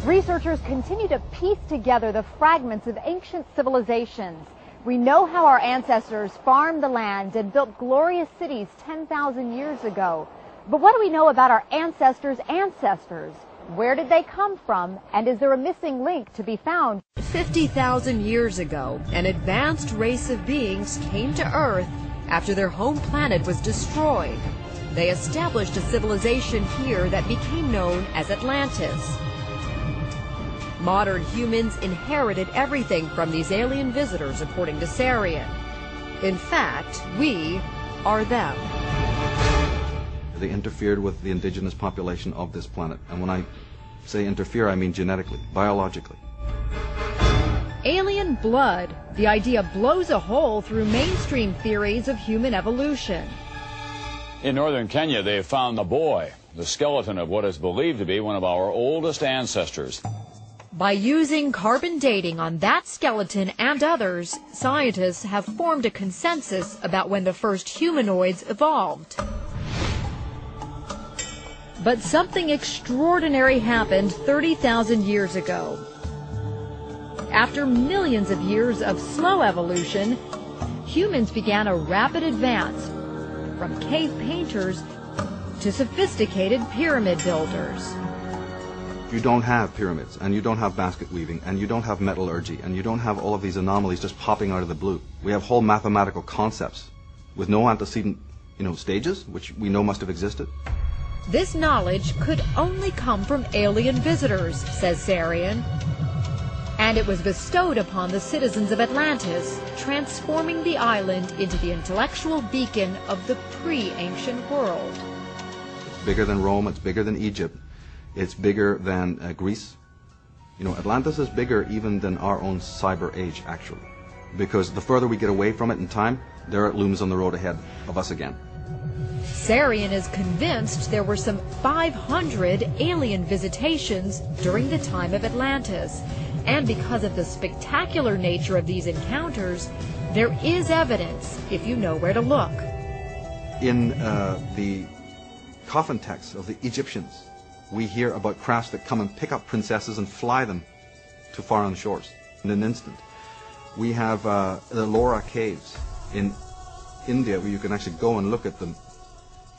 Researchers continue to piece together the fragments of ancient civilizations. We know how our ancestors farmed the land and built glorious cities 10,000 years ago. But what do we know about our ancestors' ancestors? Where did they come from? And is there a missing link to be found? 50,000 years ago, an advanced race of beings came to Earth after their home planet was destroyed. They established a civilization here that became known as Atlantis. Modern humans inherited everything from these alien visitors, according to Sarian. In fact, we are them. They interfered with the indigenous population of this planet. And when I say interfere, I mean genetically, biologically. Alien blood. The idea blows a hole through mainstream theories of human evolution. In northern Kenya, they have found the boy, the skeleton of what is believed to be one of our oldest ancestors. By using carbon dating on that skeleton and others, scientists have formed a consensus about when the first humanoids evolved. But something extraordinary happened 30,000 years ago. After millions of years of slow evolution, humans began a rapid advance from cave painters to sophisticated pyramid builders. You don't have pyramids, and you don't have basket weaving, and you don't have metallurgy, and you don't have all of these anomalies just popping out of the blue. We have whole mathematical concepts with no antecedent, stages, which we know must have existed. This knowledge could only come from alien visitors, says Sarian. And it was bestowed upon the citizens of Atlantis, transforming the island into the intellectual beacon of the pre-ancient world. It's bigger than Rome, it's bigger than Egypt, it's bigger than Greece. Atlantis is bigger even than our own cyber age, actually. Because the further we get away from it in time, there it looms on the road ahead of us again. Sarian is convinced there were some 500 alien visitations during the time of Atlantis. And because of the spectacular nature of these encounters, there is evidence if you know where to look. In the coffin texts of the Egyptians, we hear about crafts that come and pick up princesses and fly them to foreign shores in an instant. We have the Laura caves in India, where you can actually go and look at them.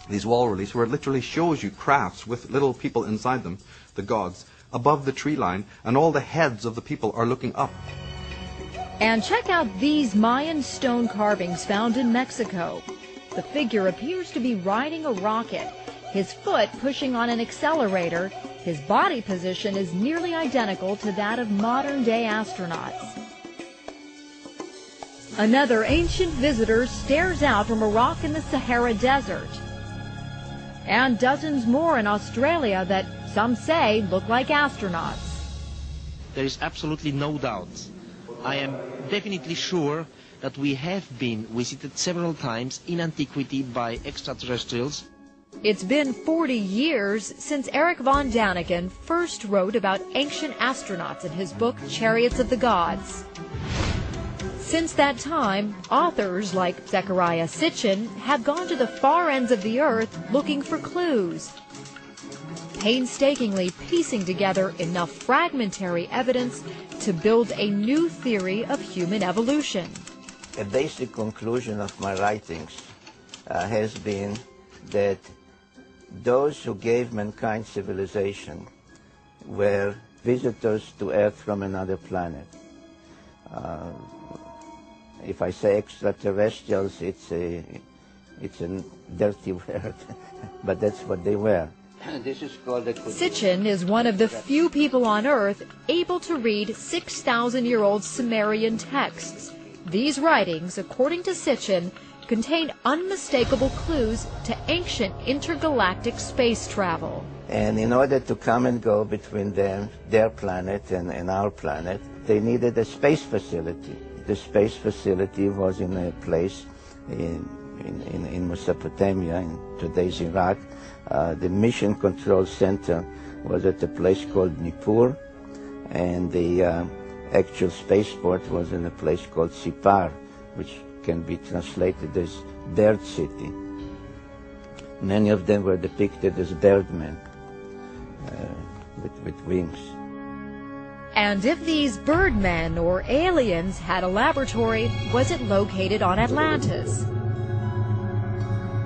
These wall reliefs where it literally shows you crafts with little people inside them, the gods, above the tree line, and all the heads of the people are looking up. And check out these Mayan stone carvings found in Mexico. The figure appears to be riding a rocket, his foot pushing on an accelerator. His body position is nearly identical to that of modern-day astronauts. Another ancient visitor stares out from a rock in the Sahara Desert. And dozens more in Australia that some say look like astronauts. There is absolutely no doubt. I am definitely sure that we have been visited several times in antiquity by extraterrestrials. It's been 40 years since Eric von Daniken first wrote about ancient astronauts in his book Chariots of the Gods. Since that time, authors like Zecharia Sitchin have gone to the far ends of the earth looking for clues, painstakingly piecing together enough fragmentary evidence to build a new theory of human evolution. A basic conclusion of my writings has been that those who gave mankind civilization were visitors to Earth from another planet. If I say extraterrestrials, it's a dirty word, but that's what they were. This is called Sitchin is one of the few people on Earth able to read 6,000-year-old Sumerian texts. These writings, according to Sitchin, contain unmistakable clues to ancient intergalactic space travel. And in order to come and go between them, their planet and our planet, they needed a space facility. The space facility was in a place in Mesopotamia, in today's Iraq. The mission control center was at a place called Nippur, and the actual spaceport was in a place called Sipar, which can be translated as Bird City. Many of them were depicted as birdmen with wings. And if these birdmen or aliens had a laboratory, was it located on Atlantis?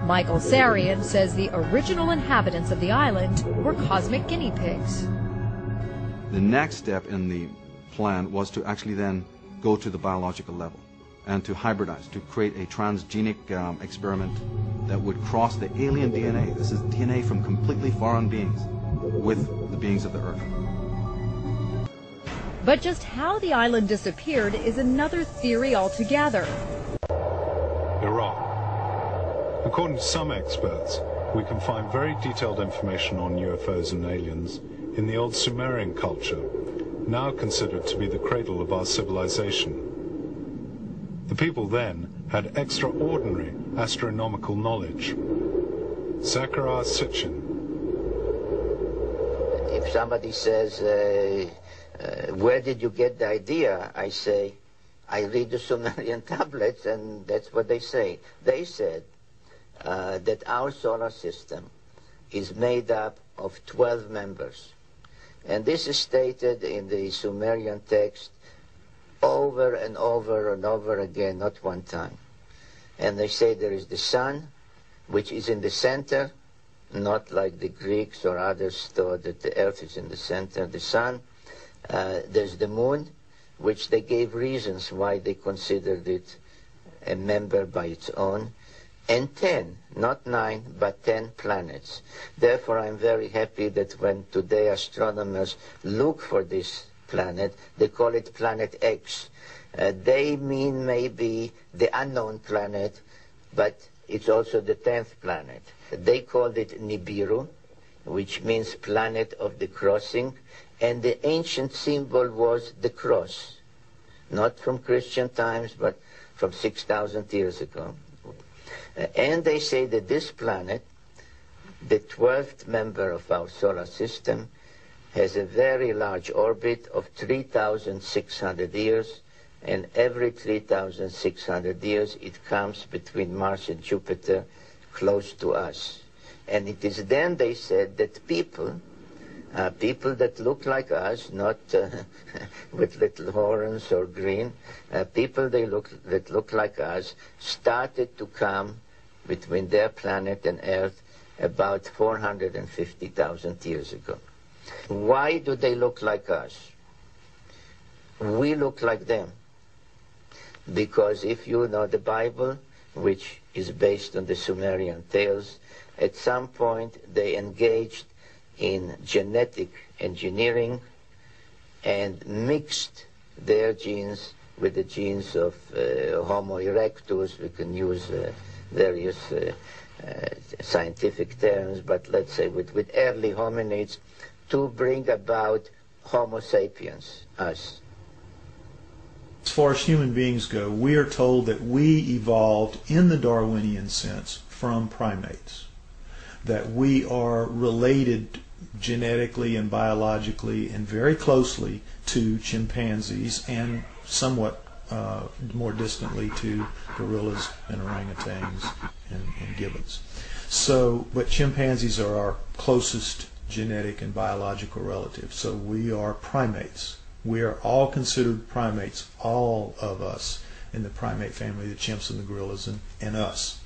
Michael Sarian says the original inhabitants of the island were cosmic guinea pigs. The next step in the plan was to actually then go to the biological level and to hybridize, to create a transgenic experiment that would cross the alien DNA. This is DNA from completely foreign beings with the beings of the Earth. But just how the island disappeared is another theory altogether. Iraq. According to some experts, we can find very detailed information on UFOs and aliens in the old Sumerian culture, now considered to be the cradle of our civilization. The people then had extraordinary astronomical knowledge. Zachariah Sitchin. If somebody says, where did you get the idea? I say, I read the Sumerian tablets, and that's what they say. They said that our solar system is made up of 12 members. And this is stated in the Sumerian text over and over and over again, not one time. And they say there is the sun, which is in the center, not like the Greeks or others thought that the earth is in the center. The sun. There's the moon, which they gave reasons why they considered it a member by its own. And 10, not 9, but 10 planets. Therefore, I'm very happy that when today astronomers look for this planet, they call it Planet X. They mean maybe the unknown planet, but it's also the 10th planet. They called it Nibiru, which means planet of the crossing, and the ancient symbol was the cross, not from Christian times, but from 6,000 years ago. And they say that this planet, the 12th member of our solar system, has a very large orbit of 3,600 years, and every 3,600 years it comes between Mars and Jupiter close to us. And it is then, they said, that people that look like us, not with little horns or green, people that look like us, started to come between their planet and Earth about 450,000 years ago. Why do they look like us? We look like them. Because if you know the Bible, which is based on the Sumerian tales, at some point they engaged in genetic engineering and mixed their genes with the genes of Homo erectus. We can use various scientific terms, but let's say with early hominids, to bring about Homo sapiens, us. As far as human beings go, we are told that we evolved in the Darwinian sense from primates, that we are related genetically and biologically and very closely to chimpanzees and somewhat more distantly to gorillas and orangutans and gibbons. So, but chimpanzees are our closest genetic and biological relatives. So we are primates. We are all considered primates, all of us in the primate family, the chimps and the gorillas and us.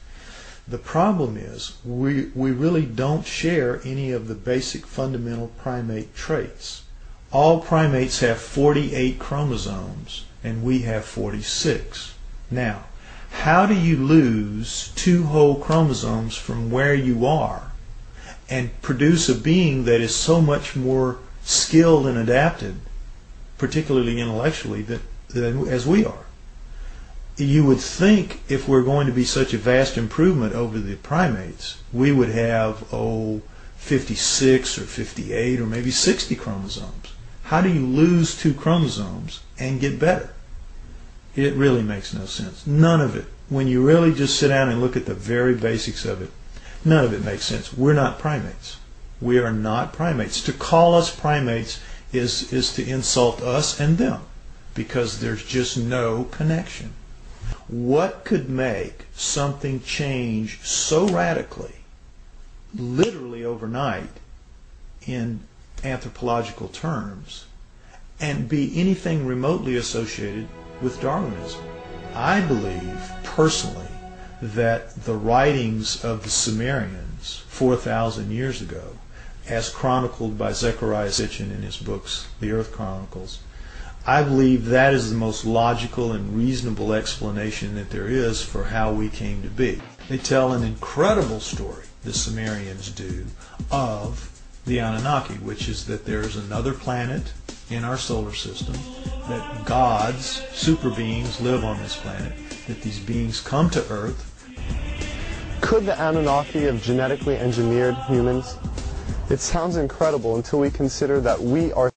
The problem is we really don't share any of the basic fundamental primate traits. All primates have 48 chromosomes and we have 46. Now, how do you lose 2 whole chromosomes from where you are and produce a being that is so much more skilled and adapted, particularly intellectually, than as we are? You would think if we're going to be such a vast improvement over the primates, we would have, 56 or 58 or maybe 60 chromosomes. How do you lose 2 chromosomes and get better? It really makes no sense. None of it. When you really just sit down and look at the very basics of it, none of it makes sense. We're not primates. We are not primates. To call us primates is to insult us and them, because there's just no connection. What could make something change so radically, literally overnight, in anthropological terms, and be anything remotely associated with Darwinism. I believe, personally, that the writings of the Sumerians 4,000 years ago, as chronicled by Zechariah Sitchin in his books, The Earth Chronicles, I believe that is the most logical and reasonable explanation that there is for how we came to be. They tell an incredible story, the Sumerians do, of the Anunnaki, which is that there's another planet in our solar system, that gods, super beings, live on this planet, that these beings come to Earth. Could the Anunnaki have genetically engineered humans? It sounds incredible until we consider that we are